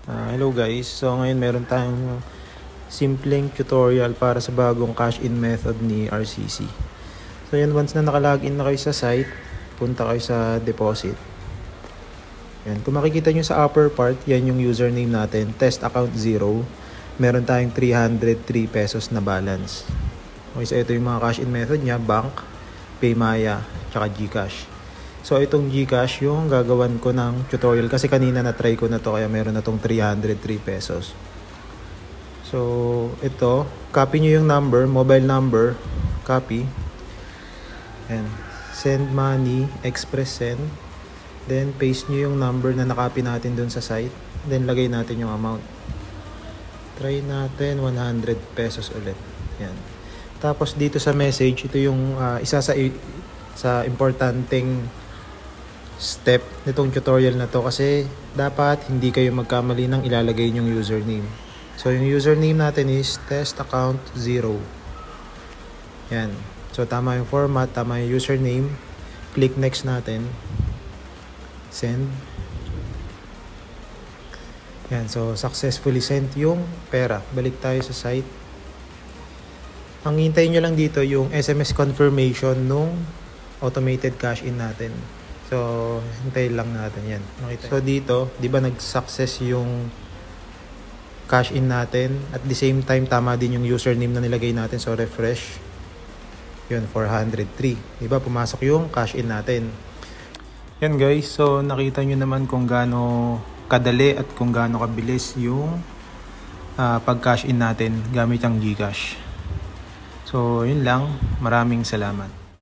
Hello guys, so ngayon meron tayong simpleng tutorial para sa bagong cash in method ni RCC. So yan, once na nakalagin na kayo sa site, punta kayo sa deposit. Yan, kung makikita nyo sa upper part, yan yung username natin, test account 0. Meron tayong 303 pesos na balance. Okay, so ito yung mga cash in method niya, bank, Paymaya, tsaka GCash. So itong GCash yung gagawan ko ng tutorial kasi kanina na-try ko na to kaya meron na tong 303 pesos. So ito, copy nyo yung number, mobile number, copy. And send money, express send. Then paste nyo yung number na nakopy natin dun sa site. Then lagay natin yung amount. Try natin 100 pesos ulit. Yan. Tapos dito sa message, ito yung isa sa importanteng step nitong tutorial na to kasi dapat hindi kayo magkamali ng ilalagay yung username. So yung username natin is test account 0. Yan. So tama yung format, tama yung username. Click next natin. Send. Yan. So successfully sent yung pera. Balik tayo sa site. Ang hintayin nyo lang dito yung SMS confirmation nung automated cash in natin. So, hintayin lang natin yan. So, dito, di ba nag-success yung cash in natin? At the same time, tama din yung username na nilagay natin. So, refresh. Yun, 403. Di ba, pumasok yung cash in natin. Yan guys, so nakita nyo naman kung gaano kadali at kung gaano kabilis yung pag-cash in natin gamit ang GCash. So, yun lang. Maraming salamat.